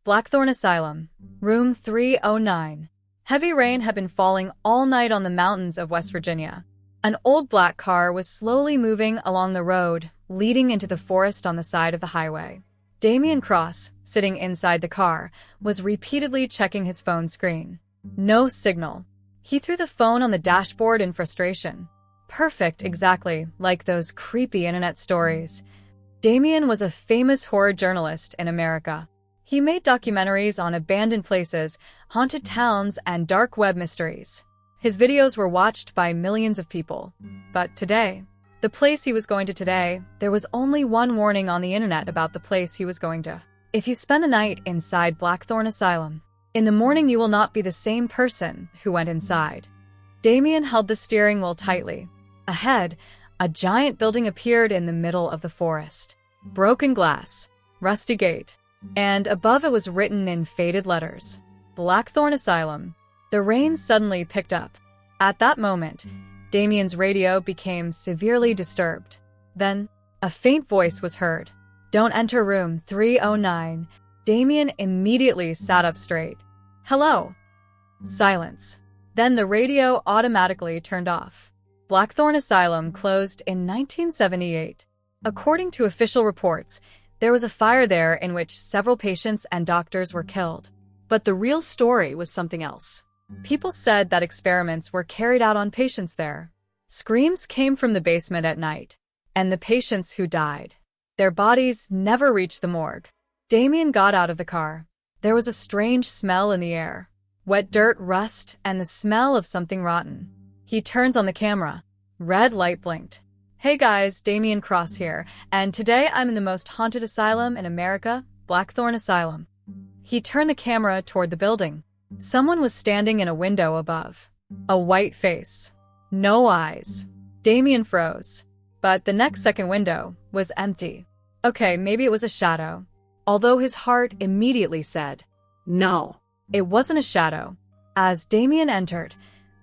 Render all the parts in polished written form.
Blackthorn Asylum, room 309. Heavy rain had been falling all night on the mountains of West Virginia. An old black car was slowly moving along the road, leading into the forest on the side of the highway. Damien Cross, sitting inside the car, was repeatedly checking his phone screen. No signal. He threw the phone on the dashboard in frustration. Perfect, exactly like those creepy internet stories. Damien was a famous horror journalist in America. He made documentaries on abandoned places, haunted towns, and dark web mysteries. His videos were watched by millions of people. But today, the place he was going to today, there was only one warning on the internet about the place he was going to. If you spend a night inside Blackthorn Asylum, in the morning you will not be the same person who went inside. Damien held the steering wheel tightly. Ahead, a giant building appeared in the middle of the forest. Broken glass, rusty gate, and above it was written in faded letters, Blackthorn Asylum. The rain suddenly picked up. At that moment, Damien's radio became severely disturbed. Then, a faint voice was heard. "Don't enter room 309. Damien immediately sat up straight. "Hello?" Silence. Then the radio automatically turned off. Blackthorn Asylum closed in 1978. According to official reports, there was a fire there in which several patients and doctors were killed. But the real story was something else. People said that experiments were carried out on patients there. Screams came from the basement at night, and the patients who died, their bodies never reached the morgue. Damien got out of the car. There was a strange smell in the air. Wet dirt, rust, and the smell of something rotten. He turns on the camera. Red light blinked. "Hey guys, Damien Cross here, and today I'm in the most haunted asylum in America, Blackthorn Asylum." He turned the camera toward the building. Someone was standing in a window above. A white face. No eyes. Damien froze. But the next second window was empty. Okay, maybe it was a shadow. Although his heart immediately said, no, it wasn't a shadow. As Damien entered,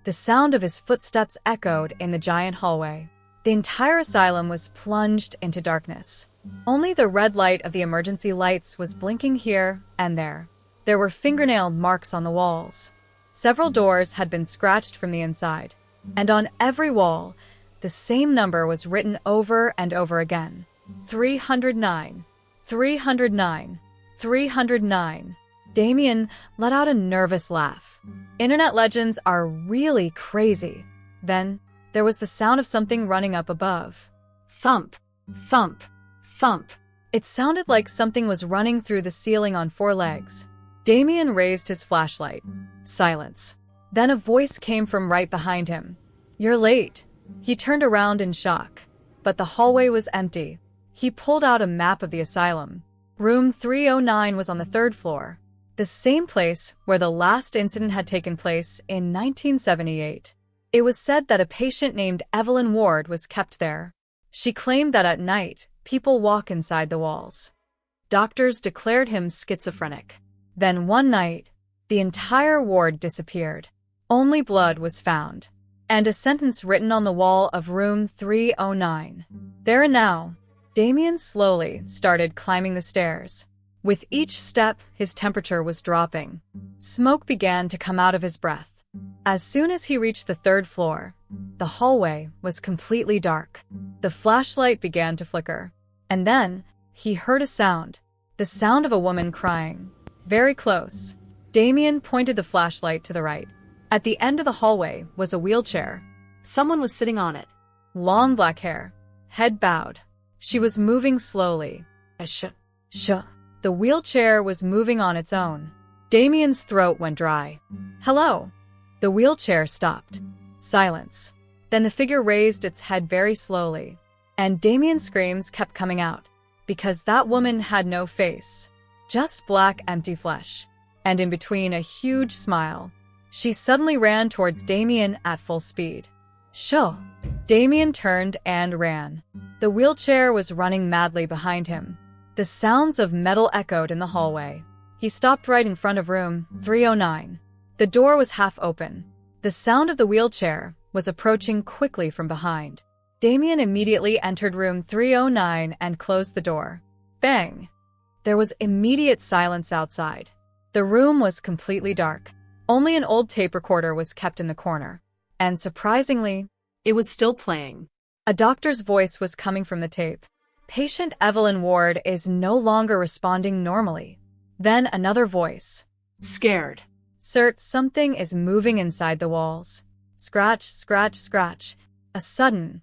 the sound of his footsteps echoed in the giant hallway. The entire asylum was plunged into darkness. Only the red light of the emergency lights was blinking here and there. There were fingernail marks on the walls. Several doors had been scratched from the inside. And on every wall, the same number was written over and over again. 309. 309. 309. Damien let out a nervous laugh. Internet legends are really crazy. Then, there was the sound of something running up above. Thump, thump, thump. It sounded like something was running through the ceiling on four legs. Damien raised his flashlight. Silence. Then a voice came from right behind him. "You're late." He turned around in shock. But the hallway was empty. He pulled out a map of the asylum. Room 309 was on the third floor. The same place where the last incident had taken place in 1978. It was said that a patient named Evelyn Ward was kept there. She claimed that at night, people walk inside the walls. Doctors declared him schizophrenic. Then one night, the entire ward disappeared. Only blood was found, and a sentence written on the wall of room 309. There and now, Damien slowly started climbing the stairs. With each step, his temperature was dropping. Smoke began to come out of his breath. As soon as he reached the third floor, the hallway was completely dark. The flashlight began to flicker. And then, he heard a sound. The sound of a woman crying. Very close. Damien pointed the flashlight to the right. At the end of the hallway was a wheelchair. Someone was sitting on it. Long black hair. Head bowed. She was moving slowly. The wheelchair was moving on its own. Damien's throat went dry. "Hello." The wheelchair stopped. Silence. Then the figure raised its head very slowly. And Damien's screams kept coming out. Because that woman had no face. Just black, empty flesh. And in between a huge smile. She suddenly ran towards Damien at full speed. Shoo! Damien turned and ran. The wheelchair was running madly behind him. The sounds of metal echoed in the hallway. He stopped right in front of room 309. The door was half open. The sound of the wheelchair was approaching quickly from behind. Damien immediately entered room 309 and closed the door. Bang! There was immediate silence outside. The room was completely dark. Only an old tape recorder was kept in the corner. And surprisingly, It was still playing. a doctor's voice was coming from the tape. Patient Evelyn Ward is no longer responding normally. Then another voice. Scared. Sir, something is moving inside the walls. Scratch, scratch, scratch. A sudden,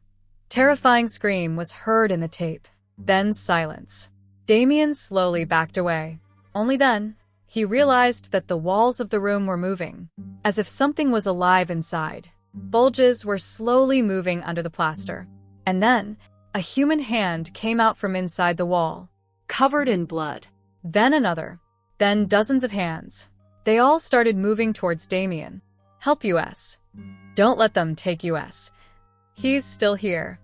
terrifying scream was heard in the tape. Then silence. Damien slowly backed away. Only then, he realized that the walls of the room were moving, as if something was alive inside. Bulges were slowly moving under the plaster. And then, a human hand came out from inside the wall. Covered in blood. Then another. Then dozens of hands. They all started moving towards Damien. Help us. Don't let them take us. He's still here.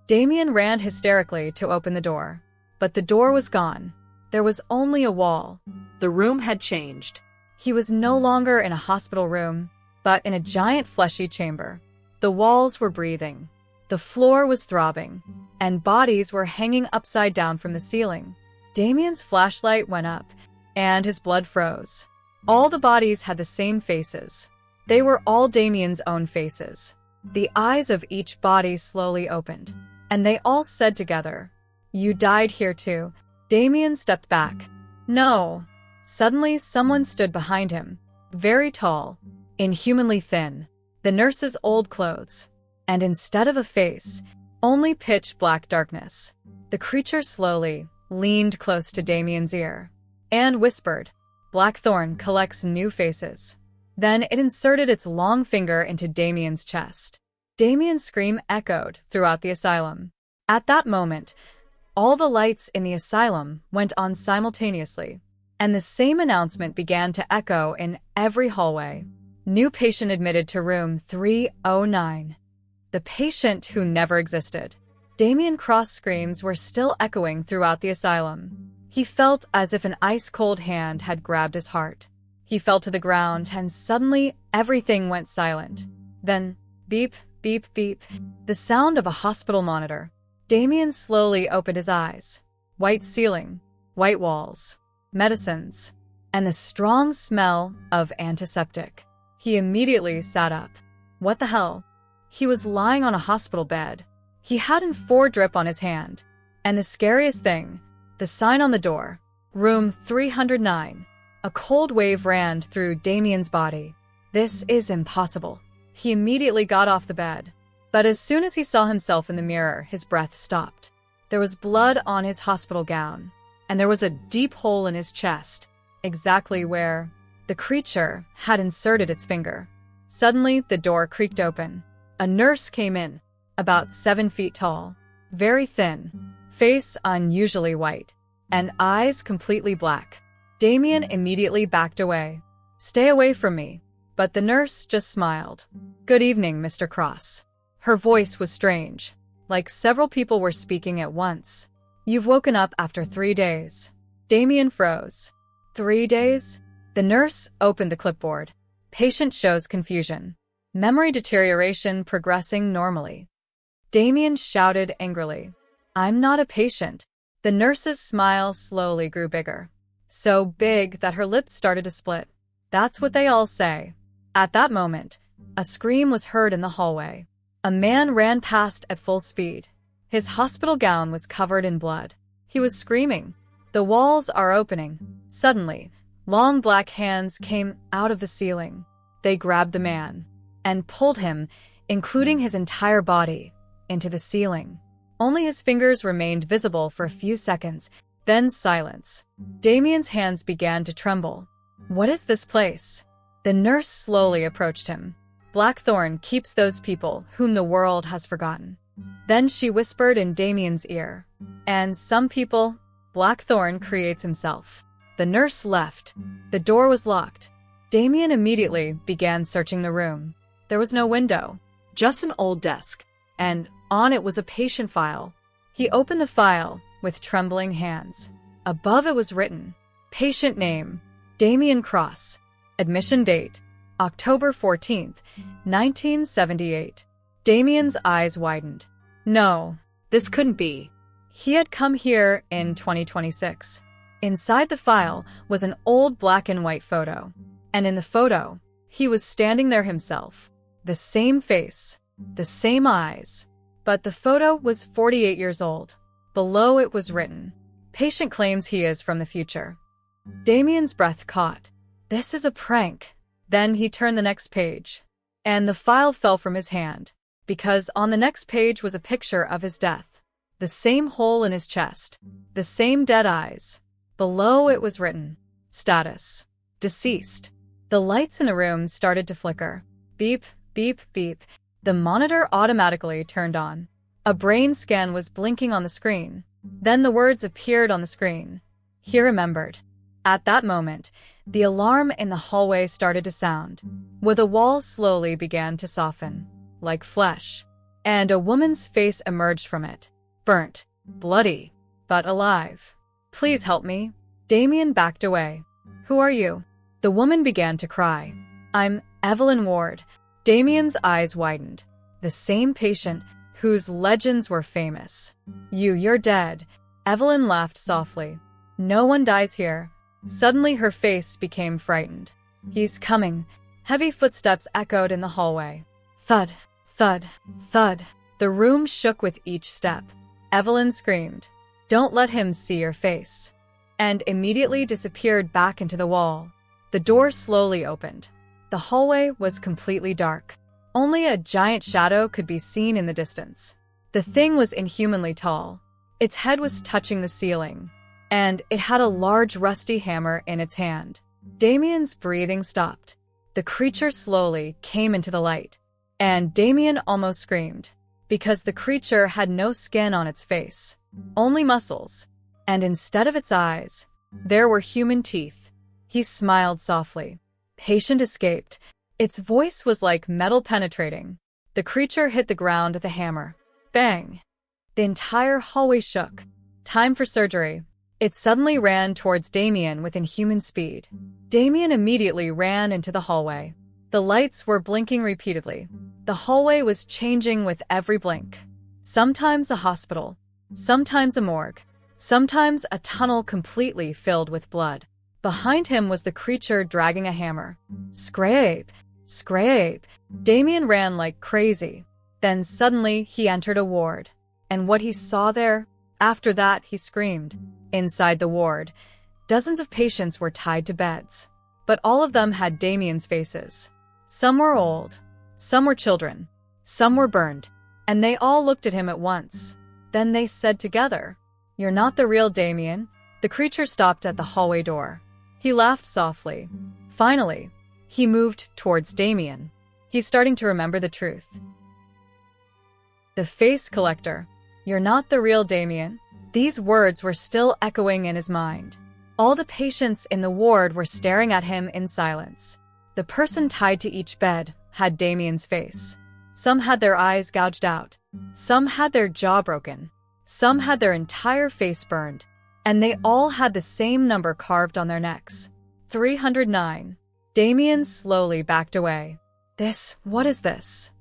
Damien ran hysterically to open the door. But the door was gone. There was only a wall. The room had changed. He was no longer in a hospital room, but in a giant fleshy chamber. The walls were breathing. The floor was throbbing, and bodies were hanging upside down from the ceiling. Damien's flashlight went up, and his blood froze. All the bodies had the same faces. They were all Damien's own faces. The eyes of each body slowly opened, and they all said together, "You died here too." Damien stepped back. No. Suddenly, someone stood behind him, very tall, inhumanly thin, the nurse's old clothes. And instead of a face, only pitch black darkness. The creature slowly leaned close to Damien's ear and whispered, "Blackthorn collects new faces." Then it inserted its long finger into Damien's chest. Damien's scream echoed throughout the asylum. At that moment, all the lights in the asylum went on simultaneously, and the same announcement began to echo in every hallway. New patient admitted to room 309. The patient who never existed. Damien Cross screams were still echoing throughout the asylum. He felt as if an ice-cold hand had grabbed his heart. He fell to the ground, and suddenly everything went silent. Then, beep, beep, beep, the sound of a hospital monitor. Damien slowly opened his eyes. White ceiling, white walls, medicines, and the strong smell of antiseptic. He immediately sat up. What the hell? He was lying on a hospital bed. He had an 4 drip on his hand. And the scariest thing, the sign on the door. Room 309. A cold wave ran through Damien's body. This is impossible. He immediately got off the bed. But as soon as he saw himself in the mirror, his breath stopped. There was blood on his hospital gown. And there was a deep hole in his chest, exactly where the creature had inserted its finger. Suddenly, the door creaked open. A nurse came in, about 7 feet tall, very thin, face unusually white, and eyes completely black. Damien immediately backed away. "Stay away from me." But the nurse just smiled. "Good evening, Mr. Cross." Her voice was strange, like several people were speaking at once. "You've woken up after 3 days." Damien froze. 3 days? The nurse opened the clipboard. Patient shows confusion. Memory deterioration progressing normally. Damien shouted angrily, "I'm not a patient." The nurse's smile slowly grew bigger. So big that her lips started to split. "That's what they all say." At that moment, a scream was heard in the hallway. A man ran past at full speed. His hospital gown was covered in blood. He was screaming, "The walls are opening." Suddenly, long black hands came out of the ceiling. They grabbed the man and pulled him, including his entire body, into the ceiling. Only his fingers remained visible for a few seconds, then silence. Damien's hands began to tremble. "What is this place?" The nurse slowly approached him. "Blackthorn keeps those people whom the world has forgotten." Then she whispered in Damien's ear, "And some people, Blackthorn creates himself." The nurse left. The door was locked. Damien immediately began searching the room. There was no window, just an old desk, and on it was a patient file. He opened the file with trembling hands. Above it was written, "Patient name, Damien Cross. Admission date, October 14th, 1978. Damien's eyes widened. No, this couldn't be. He had come here in 2026. Inside the file was an old black and white photo. And in the photo, he was standing there himself. The same face, the same eyes. But the photo was 48 years old. Below it was written, "Patient claims he is from the future." Damien's breath caught. This is a prank. Then he turned the next page. And the file fell from his hand, because on the next page was a picture of his death. The same hole in his chest, the same dead eyes. Below it was written, "Status, deceased." The lights in the room started to flicker. Beep, beep, beep. The monitor automatically turned on. A brain scan was blinking on the screen. Then the words appeared on the screen. He remembered. At that moment, the alarm in the hallway started to sound, where the wall slowly began to soften, like flesh, and a woman's face emerged from it, burnt, bloody, but alive. "Please help me." Damien backed away. "Who are you?" The woman began to cry. "I'm Evelyn Ward." Damien's eyes widened. The same patient whose legends were famous. You're dead." Evelyn laughed softly. "No one dies here." Suddenly her face became frightened. "He's coming." Heavy footsteps echoed in the hallway. Thud, thud, thud. The room shook with each step. Evelyn screamed, "Don't let him see your face," and immediately disappeared back into the wall. The door slowly opened. The hallway was completely dark. Only a giant shadow could be seen in the distance. The thing was inhumanly tall. Its head was touching the ceiling, and it had a large rusty hammer in its hand. Damien's breathing stopped. The creature slowly came into the light, and Damien almost screamed, because the creature had no skin on its face, only muscles, and instead of its eyes, there were human teeth. He smiled softly. Patient escaped. Its voice was like metal penetrating. The creature hit the ground with a hammer. Bang! The entire hallway shook. Time for surgery. It suddenly ran towards Damien with inhuman speed. Damien immediately ran into the hallway. The lights were blinking repeatedly. The hallway was changing with every blink. Sometimes a hospital, sometimes a morgue, sometimes a tunnel completely filled with blood. Behind him was the creature dragging a hammer. Scrape! Scrape! Damien ran like crazy. Then suddenly he entered a ward. And what he saw there? After that, he screamed. Inside the ward, dozens of patients were tied to beds. But all of them had Damien's faces. Some were old, some were children, some were burned, and they all looked at him at once. Then they said together, "You're not the real Damien." The creature stopped at the hallway door. He laughed softly. Finally, he moved towards Damien. He's starting to remember the truth. The face collector. "You're not the real Damien." These words were still echoing in his mind. All the patients in the ward were staring at him in silence. The person tied to each bed had Damien's face. Some had their eyes gouged out. Some had their jaw broken. Some had their entire face burned. And they all had the same number carved on their necks. 309. Damien slowly backed away. What is this?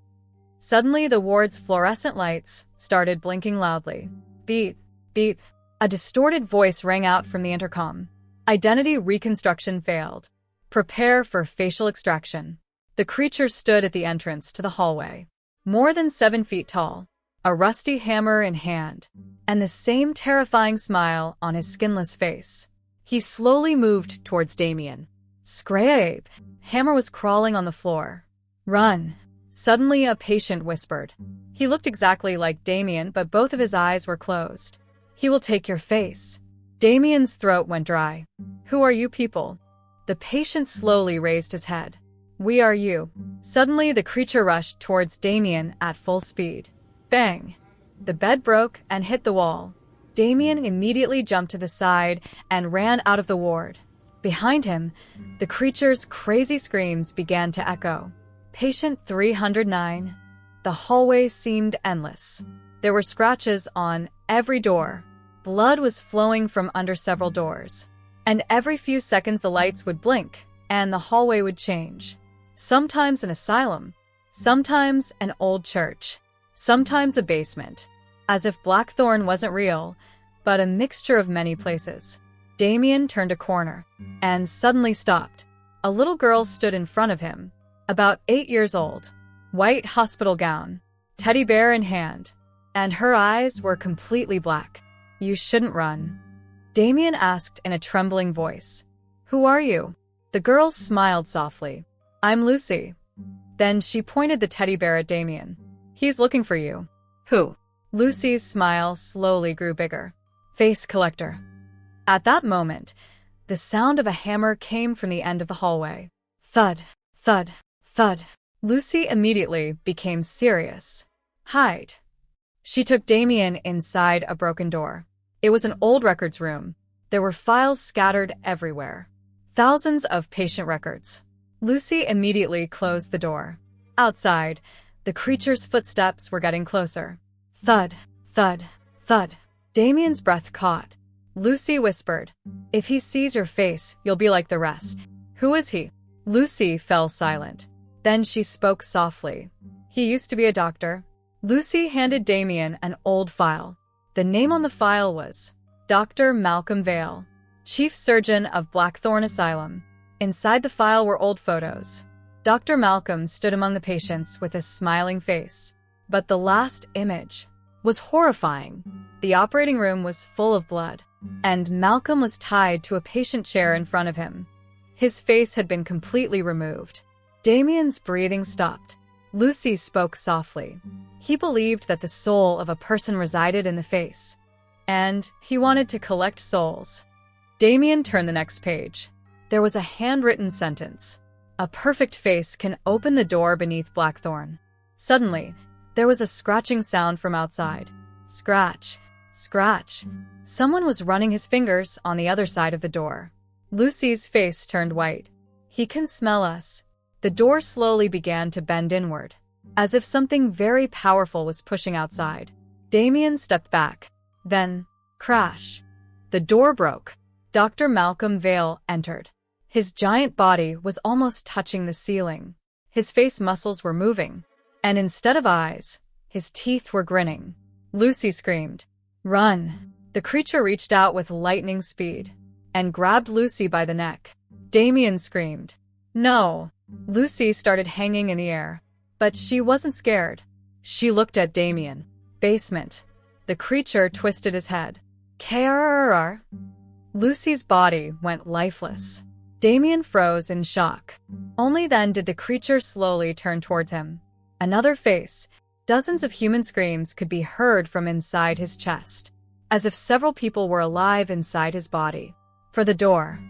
Suddenly the ward's fluorescent lights started blinking loudly. Beep, beep. A distorted voice rang out from the intercom. Identity reconstruction failed. Prepare for facial extraction. The creature stood at the entrance to the hallway. More than 7 feet tall, a rusty hammer in hand, and the same terrifying smile on his skinless face. He slowly moved towards Damien. Scrape! Hammer was crawling on the floor. Run! Suddenly a patient whispered. He looked exactly like Damien, but both of his eyes were closed. He will take your face. Damien's throat went dry. Who are you people? The patient slowly raised his head. We are you. Suddenly the creature rushed towards Damien at full speed. Bang! The bed broke and hit the wall. Damien immediately jumped to the side and ran out of the ward. Behind him, the creature's crazy screams began to echo. Patient 309. The hallway seemed endless. There were scratches on every door. Blood was flowing from under several doors. And every few seconds the lights would blink, and the hallway would change. Sometimes an asylum, sometimes an old church, sometimes a basement. As if Blackthorn wasn't real, but a mixture of many places. Damien turned a corner and suddenly stopped. A little girl stood in front of him, about 8 years old, white hospital gown, teddy bear in hand, and her eyes were completely black. "You shouldn't run," Damien asked in a trembling voice. "Who are you?" The girl smiled softly. "I'm Lucy." Then she pointed the teddy bear at Damien. "He's looking for you." Who? Lucy's smile slowly grew bigger. "Face collector." At that moment, the sound of a hammer came from the end of the hallway. Thud, thud, thud. Lucy immediately became serious. "Hide." She took Damien inside a broken door. It was an old records room. There were files scattered everywhere. Thousands of patient records. Lucy immediately closed the door. Outside, the creature's footsteps were getting closer. Thud, thud, thud. Damien's breath caught. Lucy whispered, "If he sees your face, you'll be like the rest." "Who is he?" Lucy fell silent. Then she spoke softly. "He used to be a doctor." Lucy handed Damien an old file. The name on the file was Dr. Malcolm Vale, Chief Surgeon of Blackthorn Asylum. Inside the file were old photos. Dr. Malcolm stood among the patients with a smiling face. But the last image was horrifying. The operating room was full of blood, and Malcolm was tied to a patient chair in front of him. His face had been completely removed. Damien's breathing stopped. Lucy spoke softly. He believed that the soul of a person resided in the face, and he wanted to collect souls. Damien turned the next page. There was a handwritten sentence. "A perfect face can open the door beneath Blackthorn." Suddenly, there was a scratching sound from outside. Scratch, scratch. Someone was running his fingers on the other side of the door. Lucy's face turned white. "He can smell us." The door slowly began to bend inward, as if something very powerful was pushing outside. Damien stepped back. Then, crash. The door broke. Dr. Malcolm Vale entered. His giant body was almost touching the ceiling. His face muscles were moving, and instead of eyes, his teeth were grinning. Lucy screamed, "Run!" The creature reached out with lightning speed and grabbed Lucy by the neck. Damien screamed, "No!" Lucy started hanging in the air, but she wasn't scared. She looked at Damien. Basement. The creature twisted his head. "Krrrr." Lucy's body went lifeless. Damien froze in shock. Only then did the creature slowly turn towards him. Another face. Dozens of human screams could be heard from inside his chest, as if several people were alive inside his body. For the door.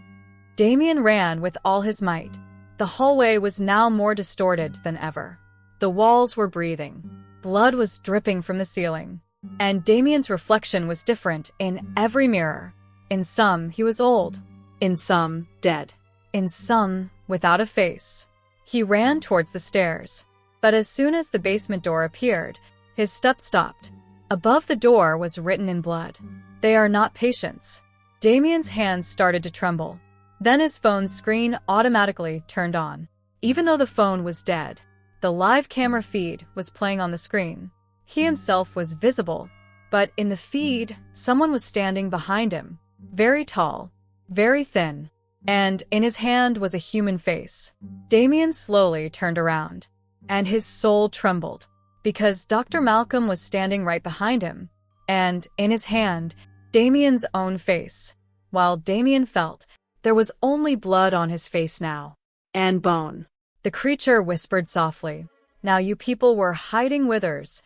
Damien ran with all his might. The hallway was now more distorted than ever. The walls were breathing. Blood was dripping from the ceiling. And Damien's reflection was different in every mirror. In some, he was old. In some, dead. In some, without a face. He ran towards the stairs. But as soon as the basement door appeared, his steps stopped. Above the door was written in blood, "They are not patients." Damien's hands started to tremble. Then his phone's screen automatically turned on. Even though the phone was dead, the live camera feed was playing on the screen. He himself was visible, but in the feed, someone was standing behind him. Very tall, very thin, and in his hand was a human face. Damien slowly turned around, and his soul trembled, because Dr. Malcolm was standing right behind him, and in his hand, Damien's own face. While Damien felt, there was only blood on his face now. And bone. The creature whispered softly, "Now you people were hiding withers."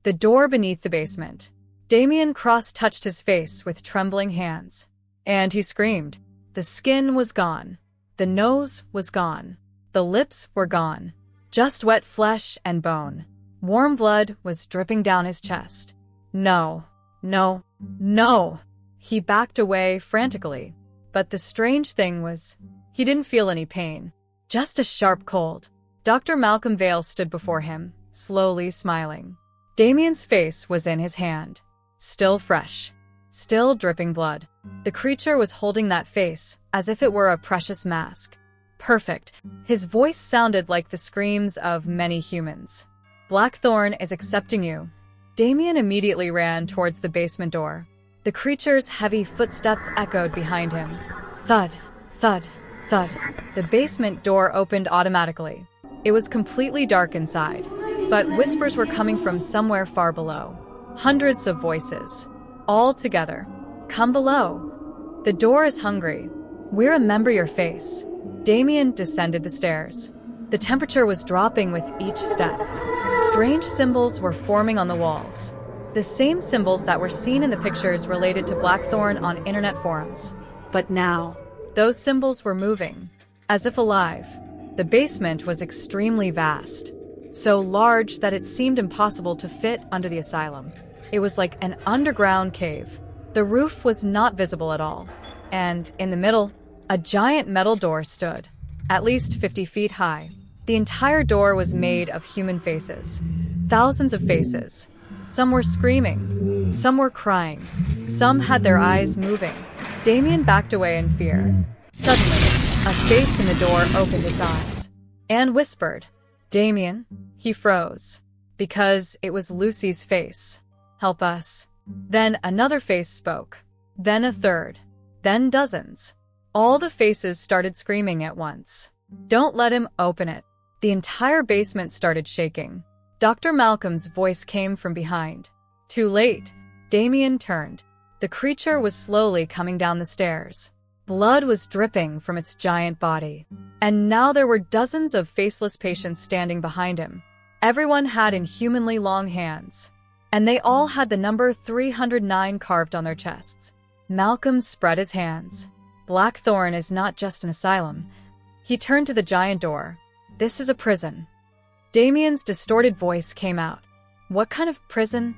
The door beneath the basement. Damien Cross touched his face with trembling hands, and he screamed. The skin was gone. The nose was gone. The lips were gone. Just wet flesh and bone. Warm blood was dripping down his chest. No, no, no! He backed away frantically. But the strange thing was, he didn't feel any pain. Just a sharp cold. Dr. Malcolm Vale stood before him, slowly smiling. Damien's face was in his hand. Still fresh. Still dripping blood. The creature was holding that face as if it were a precious mask. Perfect. His voice sounded like the screams of many humans. "Blackthorn is accepting you." Damien immediately ran towards the basement door. The creature's heavy footsteps echoed behind him. Thud, thud, thud. The basement door opened automatically. It was completely dark inside, but whispers were coming from somewhere far below. Hundreds of voices, all together. Come below. The door is hungry. We remember your face. Damien descended the stairs. The temperature was dropping with each step. Strange symbols were forming on the walls. The same symbols that were seen in the pictures related to Blackthorn on internet forums. But now, those symbols were moving, as if alive. The basement was extremely vast, so large that it seemed impossible to fit under the asylum. It was like an underground cave. The roof was not visible at all, and in the middle, a giant metal door stood, at least 50 feet high. The entire door was made of human faces. Thousands of faces. Some were screaming. Some were crying. Some had their eyes moving. Damien backed away in fear. Suddenly, a face in the door opened its eyes and whispered, "Damien." He froze, because it was Lucy's face. "Help us." Then another face spoke. Then a third. Then dozens. All the faces started screaming at once. "Don't let him open it." The entire basement started shaking. Dr. Malcolm's voice came from behind. Too late. Damien turned. The creature was slowly coming down the stairs. Blood was dripping from its giant body. And now there were dozens of faceless patients standing behind him. Everyone had inhumanly long hands. And they all had the number 309 carved on their chests. Malcolm spread his hands. Blackthorn is not just an asylum. He turned to the giant door. This is a prison. Damien's distorted voice came out. What kind of prison?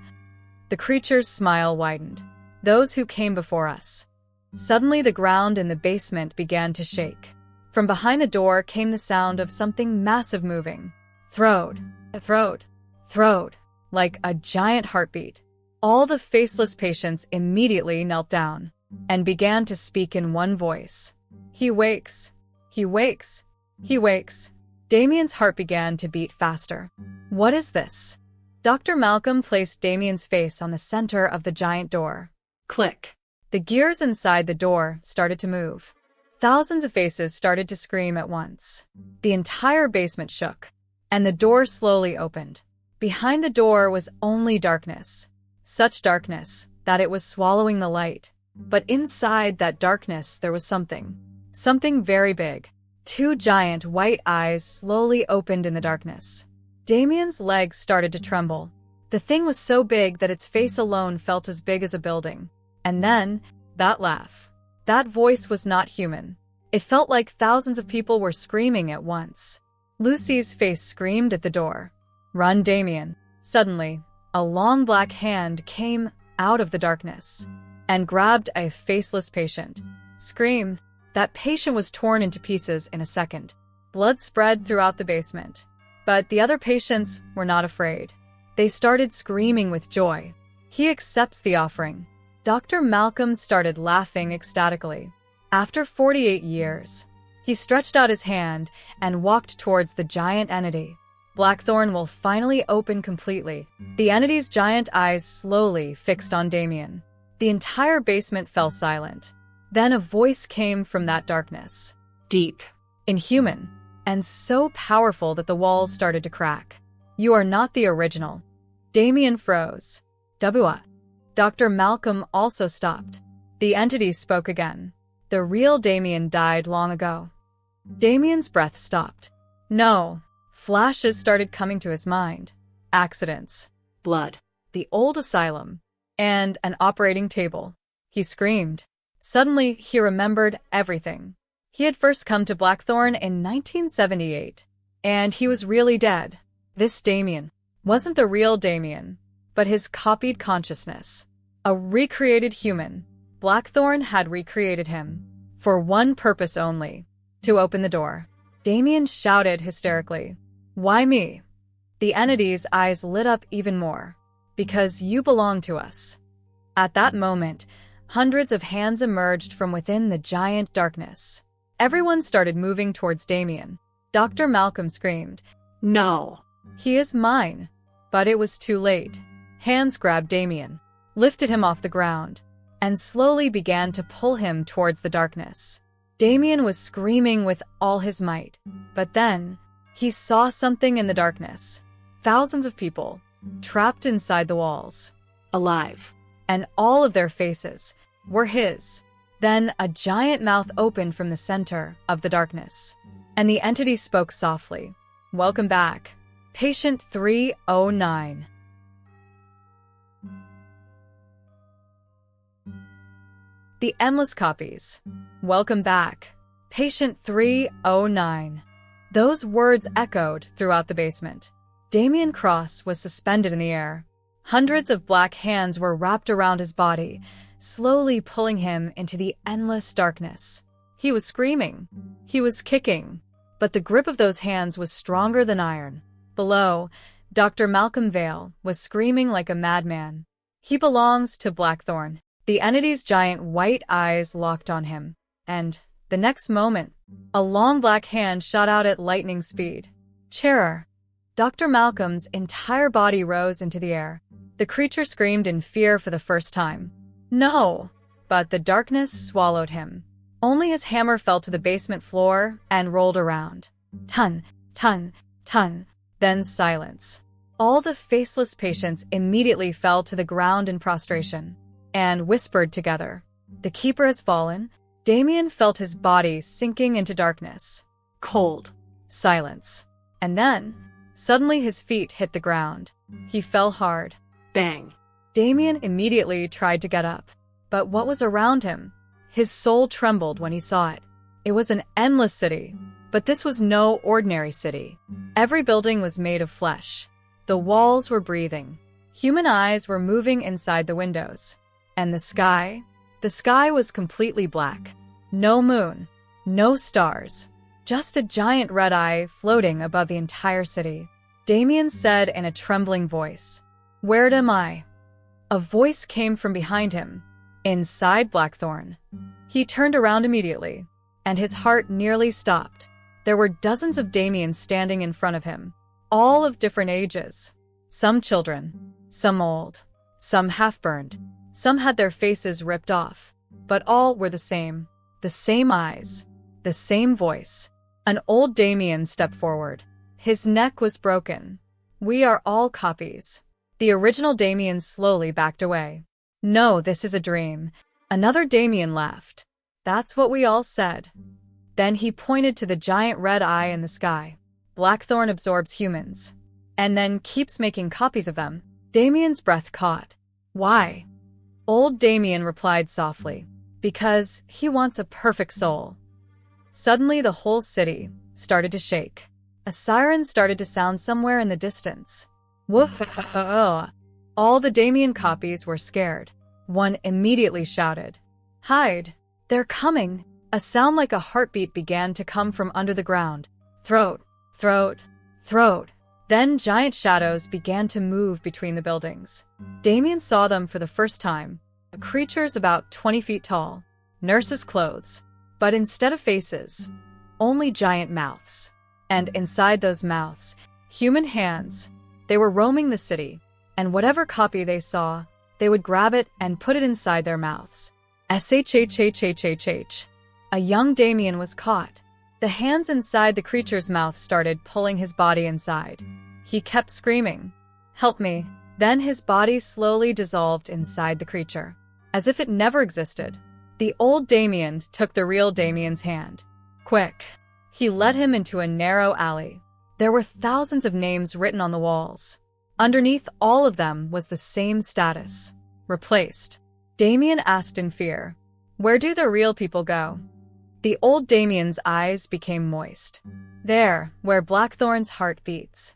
The creature's smile widened. Those who came before us. Suddenly the ground in the basement began to shake. From behind the door came the sound of something massive moving. Throat, throat, throat, like a giant heartbeat. All the faceless patients immediately knelt down and began to speak in one voice. He wakes. He wakes. He wakes. Damien's heart began to beat faster. What is this? Dr. Malcolm placed Damien's face on the center of the giant door. Click. The gears inside the door started to move. Thousands of faces started to scream at once. The entire basement shook, and the door slowly opened. Behind the door was only darkness. Such darkness that it was swallowing the light. But inside that darkness there was something. Something very big. Two giant white eyes slowly opened in the darkness. Damien's legs started to tremble. The thing was so big that its face alone felt as big as a building. And then, that laugh. That voice was not human. It felt like thousands of people were screaming at once. Lucy's face screamed at the door. "Run, Damien." Suddenly, a long black hand came out of the darkness and grabbed a faceless patient. Scream. That patient was torn into pieces in a second. Blood spread throughout the basement. But the other patients were not afraid. They started screaming with joy. He accepts the offering. Dr. Malcolm started laughing ecstatically. After 48 years, he stretched out his hand and walked towards the giant entity. Blackthorn will finally open completely. The entity's giant eyes slowly fixed on Damien. The entire basement fell silent. Then a voice came from that darkness. Deep, inhuman, and so powerful that the walls started to crack. "You are not the original." Damien froze. "W." Dr. Malcolm also stopped. The entity spoke again. "The real Damien died long ago." Damien's breath stopped. No. Flashes started coming to his mind. Accidents. Blood. The old asylum. And an operating table. He screamed. Suddenly, he remembered everything. He had first come to Blackthorn in 1978, and he was really dead. This Damien wasn't the real Damien, but his copied consciousness. A recreated human. Blackthorn had recreated him. For one purpose only. To open the door. Damien shouted hysterically. "Why me?" The entity's eyes lit up even more. "Because you belong to us." At that moment, hundreds of hands emerged from within the giant darkness. Everyone started moving towards Damien. Dr. Malcolm screamed, "No! He is mine!" But it was too late. Hands grabbed Damien, lifted him off the ground, and slowly began to pull him towards the darkness. Damien was screaming with all his might, but then he saw something in the darkness. Thousands of people, trapped inside the walls. Alive. And all of their faces were his. Then a giant mouth opened from the center of the darkness, and the entity spoke softly. "Welcome back, Patient 309. The endless copies. Welcome back, Patient 309. Those words echoed throughout the basement. Damien Cross was suspended in the air. Hundreds of black hands were wrapped around his body, slowly pulling him into the endless darkness. He was screaming. He was kicking. But the grip of those hands was stronger than iron. Below, Dr. Malcolm Vale was screaming like a madman. "He belongs to Blackthorn." The entity's giant white eyes locked on him, and, the next moment, a long black hand shot out at lightning speed. "Terror." Dr. Malcolm's entire body rose into the air. The creature screamed in fear for the first time. "No!" But the darkness swallowed him. Only his hammer fell to the basement floor and rolled around. Ton, ton, ton. Then silence. All the faceless patients immediately fell to the ground in prostration and whispered together. "The keeper has fallen." Damien felt his body sinking into darkness. Cold. Silence. And then, suddenly his feet hit the ground. He fell hard. Bang. Damien immediately tried to get up. But what was around him? His soul trembled when he saw it. It was an endless city. But this was no ordinary city. Every building was made of flesh. The walls were breathing. Human eyes were moving inside the windows. And the sky was completely black. No moon, no stars, just a giant red eye floating above the entire city. Damien said in a trembling voice, "Where am I?" A voice came from behind him, inside Blackthorn. He turned around immediately, and his heart nearly stopped. There were dozens of Damiens standing in front of him, all of different ages. Some children, some old, some half-burned, some had their faces ripped off, but all were the same eyes, the same voice. An old Damien stepped forward. His neck was broken. "We are all copies." The original Damien slowly backed away. "No, this is a dream." Another Damien laughed. "That's what we all said." Then he pointed to the giant red eye in the sky. "Blackthorn absorbs humans, and then keeps making copies of them." Damien's breath caught. "Why?" Old Damien replied softly, "Because he wants a perfect soul." Suddenly the whole city started to shake. A siren started to sound somewhere in the distance. Whoa! All the Damien copies were scared. One immediately shouted, "Hide! They're coming!" A sound like a heartbeat began to come from under the ground. Throat, throat, throat. Then giant shadows began to move between the buildings. Damien saw them for the first time. Creatures about 20 feet tall. Nurses' clothes. But instead of faces, only giant mouths. And inside those mouths, human hands. They were roaming the city, and whatever copy they saw, they would grab it and put it inside their mouths. Shhhhhhh. A young Damien was caught. The hands inside the creature's mouth started pulling his body inside. He kept screaming, "Help me." Then his body slowly dissolved inside the creature, as if it never existed. The old Damien took the real Damien's hand. Quick. He led him into a narrow alley. There were thousands of names written on the walls. Underneath all of them was the same status. Replaced. Damien asked in fear, "Where do the real people go?" The old Damien's eyes became moist. There, where Blackthorn's heart beats.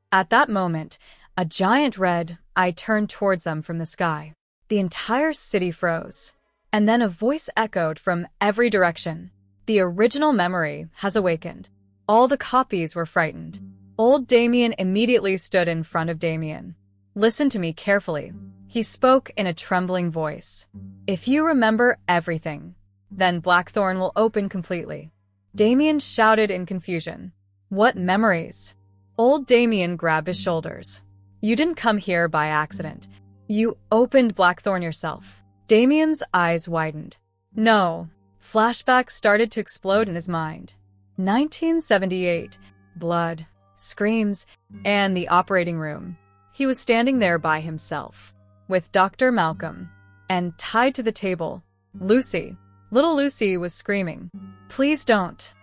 At that moment, a giant red eye turned towards them from the sky. The entire city froze. And then a voice echoed from every direction. "The original memory has awakened." All the copies were frightened. Old Damien immediately stood in front of Damien. "Listen to me carefully." He spoke in a trembling voice. "If you remember everything, then Blackthorn will open completely." Damien shouted in confusion. "What memories?" Old Damien grabbed his shoulders. You didn't come here by accident. You opened Blackthorn yourself. Damien's eyes widened. No. Flashbacks started to explode in his mind. 1978. Blood, screams, and the operating room. He was standing there by himself, with Dr. Malcolm, and tied to the table, Lucy. Little Lucy was screaming, "Please don't."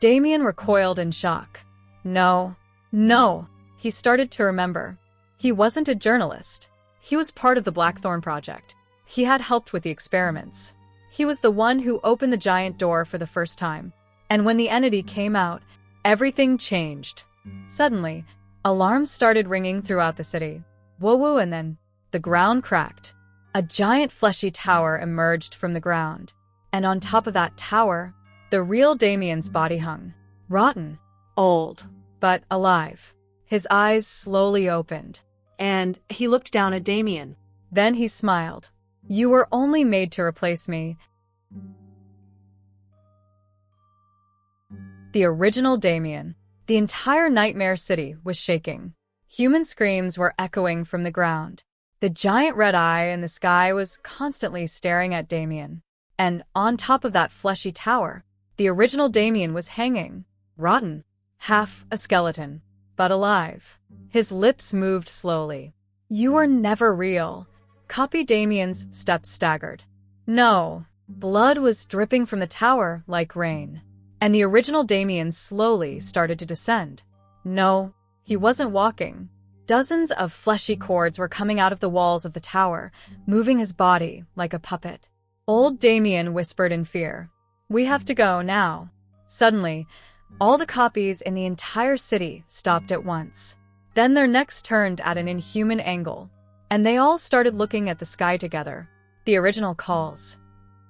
Damien recoiled in shock. No. He started to remember. He wasn't a journalist. He was part of the Blackthorn project. He had helped with the experiments. He was the one who opened the giant door for the first time. And when the entity came out, everything changed. Suddenly, alarms started ringing throughout the city. Whoa, and then the ground cracked. A giant fleshy tower emerged from the ground. And on top of that tower, the real Damien's body hung. Rotten. Old. But alive. His eyes slowly opened. And he looked down at Damien. Then he smiled. You were only made to replace me. The original Damien. The entire nightmare city was shaking. Human screams were echoing from the ground. The giant red eye in the sky was constantly staring at Damien. And on top of that fleshy tower, the original Damien was hanging. Rotten. Half a skeleton. But alive. His lips moved slowly. You were never real. Copy Damien's steps staggered. No. Blood was dripping from the tower like rain. And the original Damien slowly started to descend. No, he wasn't walking. Dozens of fleshy cords were coming out of the walls of the tower, moving his body like a puppet. Old Damien whispered in fear. We have to go now. Suddenly, all the copies in the entire city stopped at once. Then their necks turned at an inhuman angle, and they all started looking at the sky together. The original calls.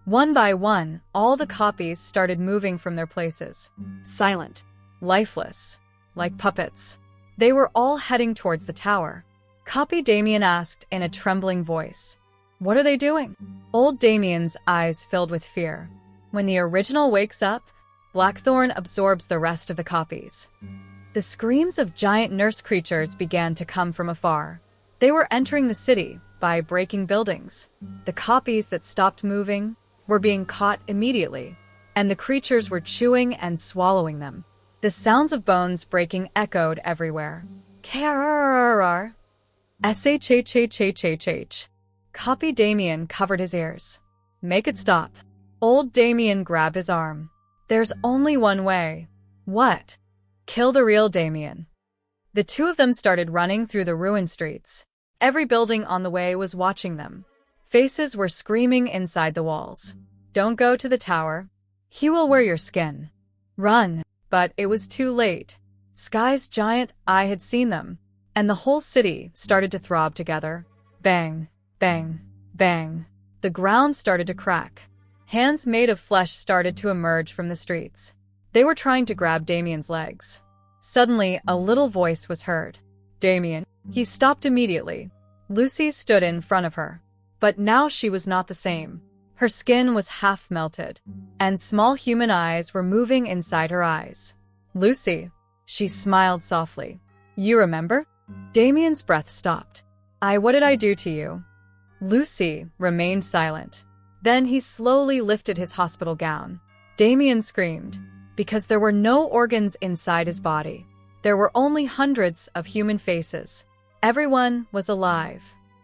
One by one, all the copies started moving from their places. Silent. Lifeless. Like puppets. They were all heading towards the tower. Copy Damien asked in a trembling voice. What are they doing? Old Damien's eyes filled with fear. When the original wakes up, Blackthorn absorbs the rest of the copies. The screams of giant nurse creatures began to come from afar. They were entering the city by breaking buildings. The copies that stopped moving were being caught immediately, and the creatures were chewing and swallowing them. The sounds of bones breaking echoed everywhere. Krrrr. Shhhhhh. Copy Damien covered his ears. Make it stop. Old Damien grabbed his arm. There's only one way. What? Kill the real Damien. The two of them started running through the ruined streets. Every building on the way was watching them. Faces were screaming inside the walls. Don't go to the tower. He will wear your skin. Run. But it was too late. Sky's giant eye had seen them, and the whole city started to throb together. Bang, bang, bang. The ground started to crack. Hands made of flesh started to emerge from the streets. They were trying to grab Damien's legs. Suddenly, a little voice was heard. Damien. He stopped immediately. Lucy stood in front of her. But now she was not the same. Her skin was half melted, and small human eyes were moving inside her eyes. Lucy. She smiled softly. You remember? Damien's breath stopped. What did I do to you? Lucy remained silent. Then he slowly lifted his hospital gown. Damien screamed, because there were no organs inside his body. There were only hundreds of human faces. Everyone was alive.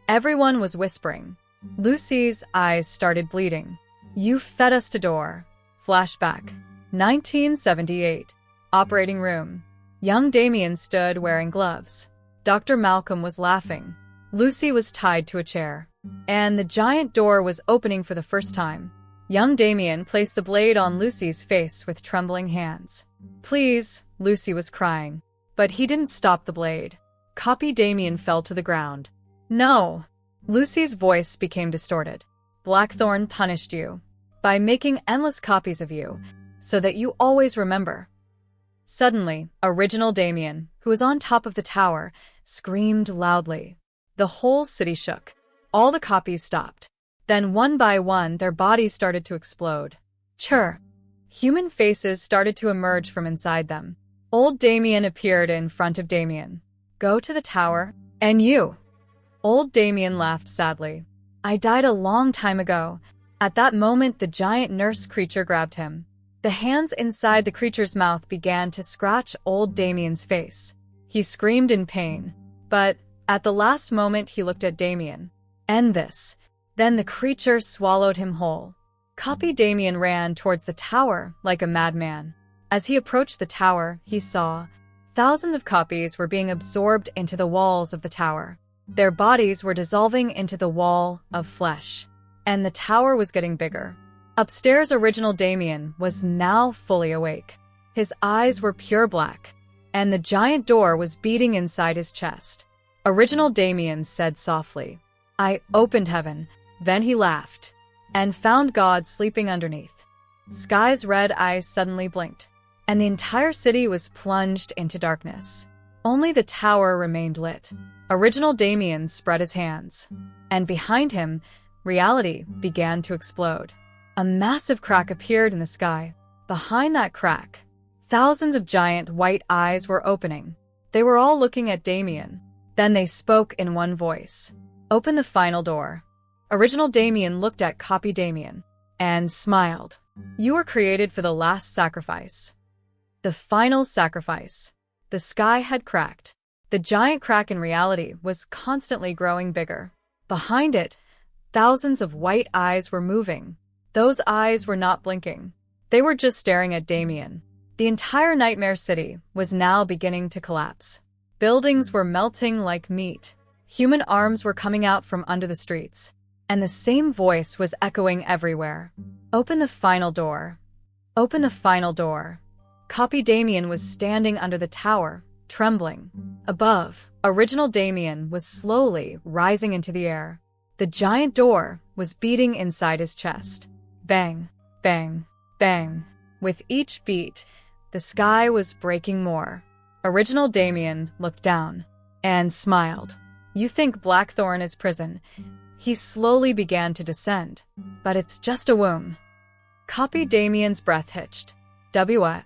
Everyone was whispering. Lucy's eyes started bleeding. You fed us to door. Flashback. 1978. Operating room. Young Damien stood wearing gloves. Dr. Malcolm was laughing. Lucy was tied to a chair. And the giant door was opening for the first time. Young Damien placed the blade on Lucy's face with trembling hands. Please, Lucy was crying. But he didn't stop the blade. Copy Damien fell to the ground. No. Lucy's voice became distorted. Blackthorn punished you by making endless copies of you so that you always remember. Suddenly, original Damien, who was on top of the tower, screamed loudly. The whole city shook. All the copies stopped. Then one by one, their bodies started to explode. Chur. Human faces started to emerge from inside them. Old Damien appeared in front of Damien. Go to the tower. And you? Old Damien laughed sadly. I died a long time ago. At that moment, the giant nurse creature grabbed him. The hands inside the creature's mouth began to scratch old Damien's face. He screamed in pain, but at the last moment he looked at Damien. End this. Then the creature swallowed him whole. Copy Damien ran towards the tower like a madman. As he approached the tower, he saw thousands of copies were being absorbed into the walls of the tower. Their bodies were dissolving into the wall of flesh, and the tower was getting bigger. Upstairs, original Damien was now fully awake. His eyes were pure black, and the giant door was beating inside his chest. Original Damien said softly, I opened heaven. Then he laughed, and found God sleeping underneath. Sky's red eyes suddenly blinked, and the entire city was plunged into darkness. Only the tower remained lit. Original Damien spread his hands, and behind him, reality began to explode. A massive crack appeared in the sky. Behind that crack, thousands of giant white eyes were opening. They were all looking at Damien. Then they spoke in one voice. Open the final door. Original Damien looked at Copy Damien and smiled. You were created for the last sacrifice. The final sacrifice. The sky had cracked. The giant crack in reality was constantly growing bigger. Behind it, thousands of white eyes were moving. Those eyes were not blinking. They were just staring at Damien. The entire nightmare city was now beginning to collapse. Buildings were melting like meat. Human arms were coming out from under the streets, and the same voice was echoing everywhere. Open the final door. Open the final door. Copy Damien was standing under the tower, trembling. Above, original Damien was slowly rising into the air. The giant door was beating inside his chest. Bang, bang, bang. With each beat, the sky was breaking more. Original Damien looked down and smiled. You think Blackthorn is prison. He slowly began to descend, but it's just a womb. Copy Damien's breath hitched. What?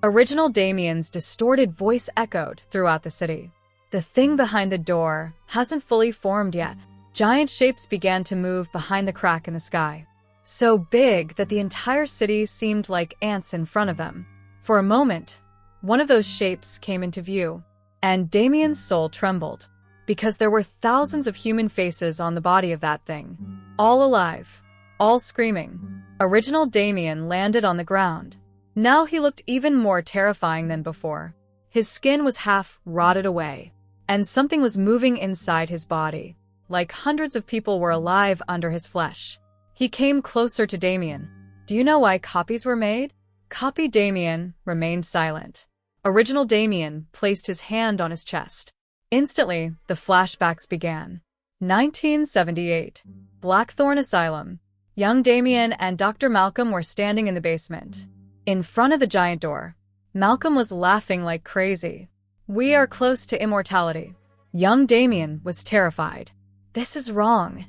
Original Damien's distorted voice echoed throughout the city. The thing behind the door hasn't fully formed yet. Giant shapes began to move behind the crack in the sky. So big that the entire city seemed like ants in front of them. For a moment, one of those shapes came into view, and Damien's soul trembled, because there were thousands of human faces on the body of that thing, all alive, all screaming. Original Damien landed on the ground. Now he looked even more terrifying than before. His skin was half rotted away, and something was moving inside his body, like hundreds of people were alive under his flesh. He came closer to Damien. Do you know why copies were made? Copy Damien remained silent. Original Damien placed his hand on his chest. Instantly, the flashbacks began. 1978. Blackthorn Asylum. Young Damien and Dr. Malcolm were standing in the basement. In front of the giant door, Malcolm was laughing like crazy. We are close to immortality. Young Damien was terrified. This is wrong.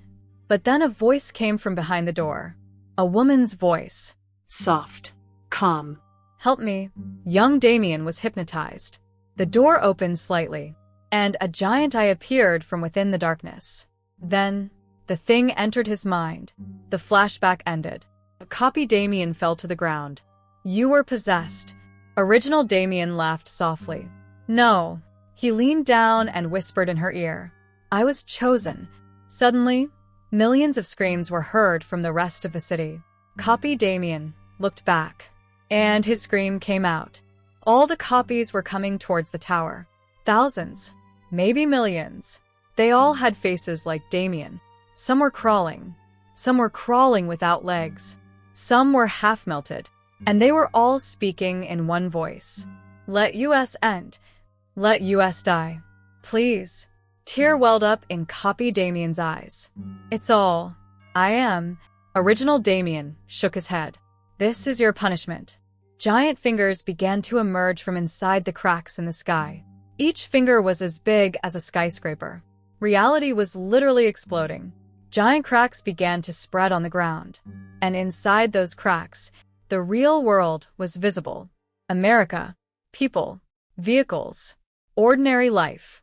But then a voice came from behind the door. A woman's voice. Soft. Calm. Help me. Young Damien was hypnotized. The door opened slightly, and a giant eye appeared from within the darkness. Then, the thing entered his mind. The flashback ended. Copy Damien fell to the ground. You were possessed. Original Damien laughed softly. No. He leaned down and whispered in her ear. I was chosen. Suddenly, millions of screams were heard from the rest of the city. Copy Damien looked back, and his scream came out. All the copies were coming towards the tower. Thousands, maybe millions. They all had faces like Damien. Some were crawling. Some were crawling without legs. Some were half melted. And they were all speaking in one voice. Let US end. Let US die. Please. Tear welled up in Copy Damien's eyes. It's all. I am. Original Damien shook his head. This is your punishment. Giant fingers began to emerge from inside the cracks in the sky. Each finger was as big as a skyscraper. Reality was literally exploding. Giant cracks began to spread on the ground. And inside those cracks, the real world was visible. America, people, vehicles, ordinary life.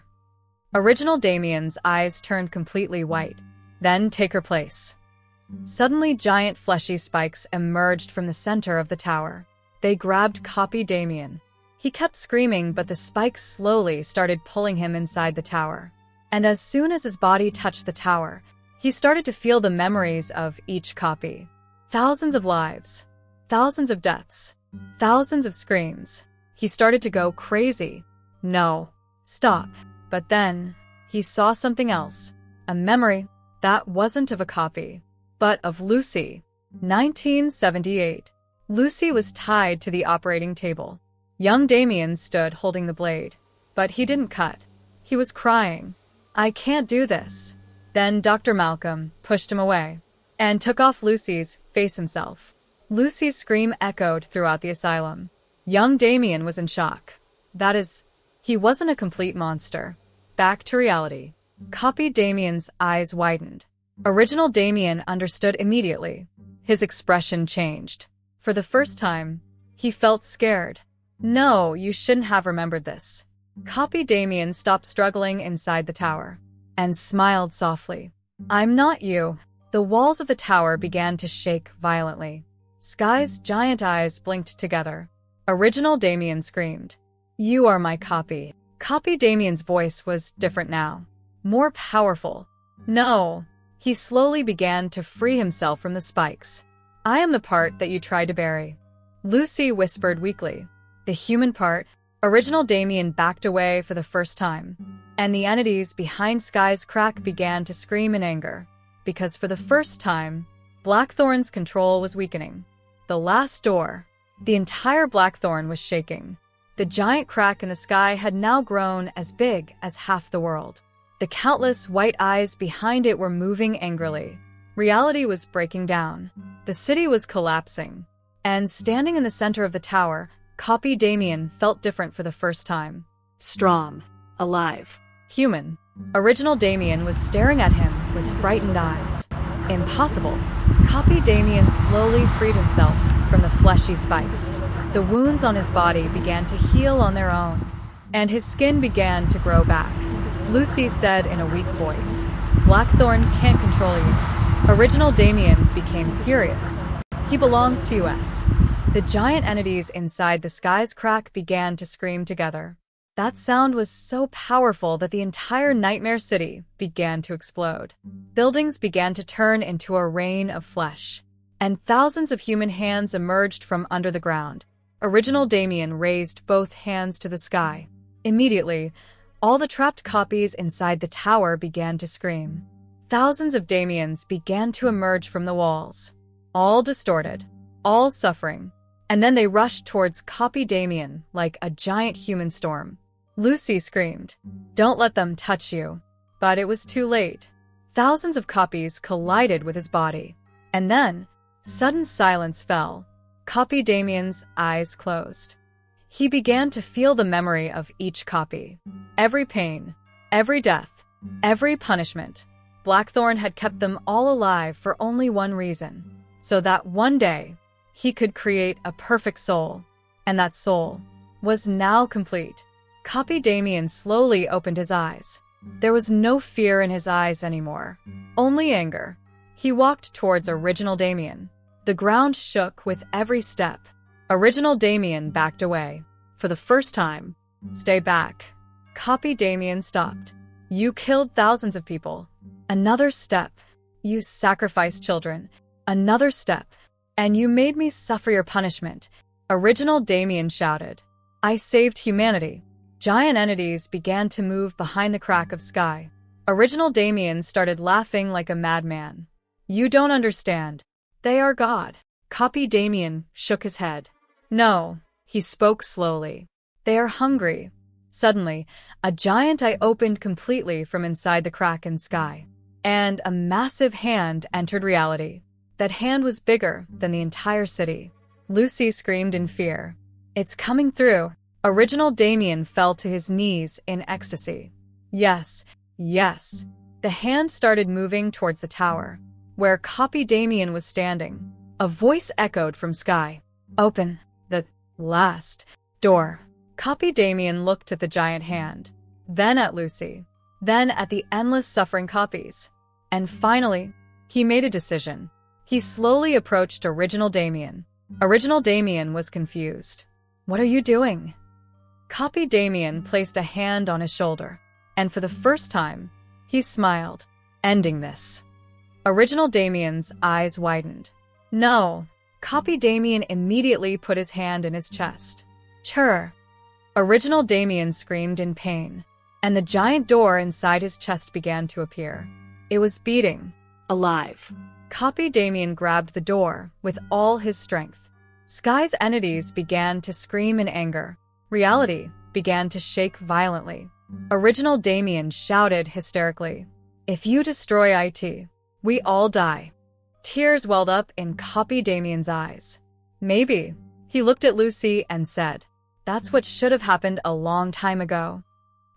tower. Original Damien's eyes turned completely white. Then take her place. Suddenly, giant fleshy spikes emerged from the center of the tower. They grabbed Copy Damien. He kept screaming, but the spikes slowly started pulling him inside the tower. And as soon as his body touched the tower, he started to feel the memories of each copy. Thousands of lives, thousands of deaths, thousands of screams. He started to go crazy. No, stop. But then, he saw something else. A memory that wasn't of a copy, but of Lucy. 1978. Lucy was tied to the operating table. Young Damien stood holding the blade, but he didn't cut. He was crying. I can't do this. Then Dr. Malcolm pushed him away and took off Lucy's face himself. Lucy's scream echoed throughout the asylum. Young Damien was in shock. That is, he wasn't a complete monster. Back to reality. Copy Damien's eyes widened. Original Damien understood immediately. His expression changed. For the first time, he felt scared. No, you shouldn't have remembered this. Copy Damien stopped struggling inside the tower and smiled softly. I'm not you. The walls of the tower began to shake violently. Sky's giant eyes blinked together. Original Damien screamed. You are my copy. Copy Damien's voice was different now. More powerful. No. He slowly began to free himself from the spikes. I am the part that you tried to bury. Lucy whispered weakly. The human part. Original Damien backed away for the first time, and the entities behind Sky's crack began to scream in anger, because for the first time, Blackthorn's control was weakening. The last door. The entire Blackthorn was shaking. The giant crack in the sky had now grown as big as half the world. The countless white eyes behind it were moving angrily. Reality was breaking down. The city was collapsing. And standing in the center of the tower, Copy Damien felt different for the first time. Strong. Alive. Human. Original Damien was staring at him with frightened eyes. Impossible. Copy Damien slowly freed himself from the fleshy spikes. The wounds on his body began to heal on their own, and his skin began to grow back. Lucy said in a weak voice, Blackthorn can't control you. Original Damien became furious. He belongs to us. The giant entities inside the sky's crack began to scream together. That sound was so powerful that the entire nightmare city began to explode. Buildings began to turn into a rain of flesh, and thousands of human hands emerged from under the ground. Original Damien raised both hands to the sky. Immediately, all the trapped copies inside the tower began to scream. Thousands of Damiens began to emerge from the walls, all distorted, all suffering. And then they rushed towards Copy Damien like a giant human storm. Lucy screamed, Don't let them touch you. But it was too late. Thousands of copies collided with his body. And then, sudden silence fell. Copy Damien's eyes closed. He began to feel the memory of each copy. Every pain, every death, every punishment. Blackthorn had kept them all alive for only one reason. So that one day, he could create a perfect soul, and that soul was now complete. Copy Damien slowly opened his eyes. There was no fear in his eyes anymore, only anger. He walked towards Original Damien. The ground shook with every step. Original Damien backed away. For the first time, stay back. Copy Damien stopped. You killed thousands of people. Another step. You sacrificed children. Another step. And you made me suffer your punishment. Original Damien shouted. I saved humanity. Giant entities began to move behind the crack of sky. Original Damien started laughing like a madman. You don't understand. They are God. Copy Damien shook his head. No, he spoke slowly. They are hungry. Suddenly, a giant eye opened completely from inside the crack in sky, and a massive hand entered reality. That hand was bigger than the entire city. Lucy screamed in fear. It's coming through. Original Damien fell to his knees in ecstasy. Yes, yes. The hand started moving towards the tower, where Copy Damien was standing. A voice echoed from sky. Open the last door. Copy Damien looked at the giant hand, then at Lucy, then at the endless suffering copies. And finally, he made a decision. He slowly approached Original Damien. Original Damien was confused. What are you doing? Copy Damien placed a hand on his shoulder, and for the first time, he smiled, ending this. Original Damien's eyes widened. No. Copy Damien immediately put his hand in his chest. Churr. Original Damien screamed in pain, and the giant door inside his chest began to appear. It was beating. Alive. Copy Damien grabbed the door with all his strength. Sky's entities began to scream in anger. Reality began to shake violently. Original Damien shouted hysterically, If you destroy IT, we all die. Tears welled up in Copy Damien's eyes. Maybe. He looked at Lucy and said, That's what should have happened a long time ago.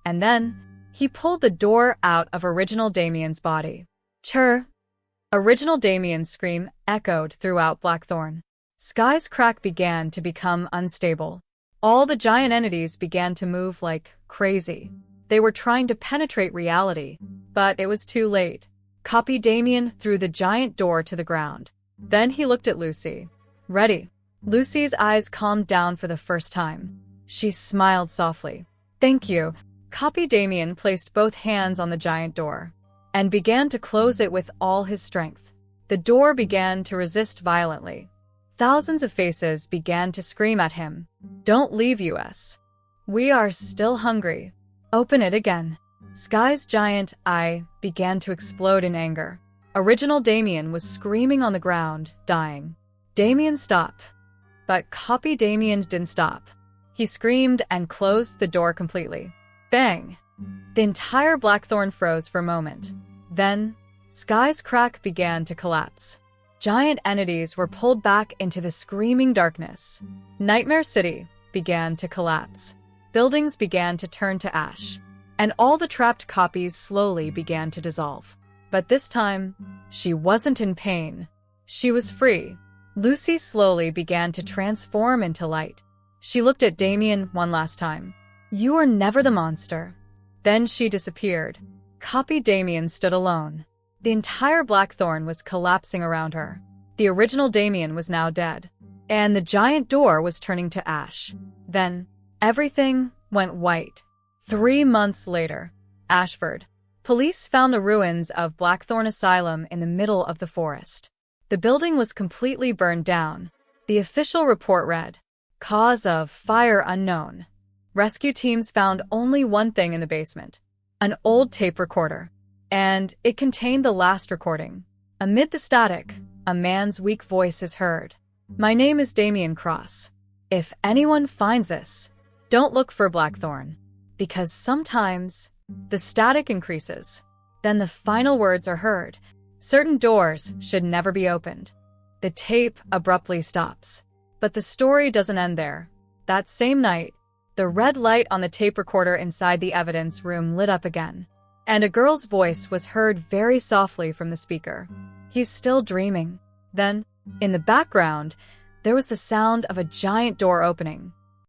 And then, he pulled the door out of Original Damien's body. Churr. Original Damien's scream echoed throughout Blackthorn. Sky's crack began to become unstable. All the giant entities began to move like crazy. They were trying to penetrate reality, but it was too late. Copy Damien threw the giant door to the ground. Then he looked at Lucy. Ready. Lucy's eyes calmed down for the first time. She smiled softly. Thank you. Copy Damien placed both hands on the giant door and began to close it with all his strength. The door began to resist violently. Thousands of faces began to scream at him. Don't leave us. We are still hungry. Open it again. Sky's giant eye began to explode in anger. Original Damien was screaming on the ground, dying. Damien, stop. But Copy Damien didn't stop. He screamed and closed the door completely. Bang! The entire Blackthorn froze for a moment. Then, Sky's crack began to collapse. Giant entities were pulled back into the screaming darkness. Nightmare City began to collapse. Buildings began to turn to ash, and all the trapped copies slowly began to dissolve. But this time, she wasn't in pain. She was free. Lucy slowly began to transform into light. She looked at Damien one last time. You are never the monster. Then she disappeared. Copy Damien stood alone. The entire Blackthorn was collapsing around her. The original Damien was now dead, and the giant door was turning to ash. Then, everything went white. 3 months later, Ashford. Police found the ruins of Blackthorn Asylum in the middle of the forest. The building was completely burned down. The official report read, Cause of fire unknown. Rescue teams found only one thing in the basement, an old tape recorder, and it contained the last recording. Amid the static, a man's weak voice is heard. My name is Damien Cross. If anyone finds this, don't look for Blackthorn, because sometimes the static increases. Then the final words are heard. Certain doors should never be opened. The tape abruptly stops. But the story doesn't end there. That same night, the red light on the tape recorder inside the evidence room lit up again, and a girl's voice was heard very softly from the speaker. He's still dreaming. Then, in the background, there was the sound of a giant door opening.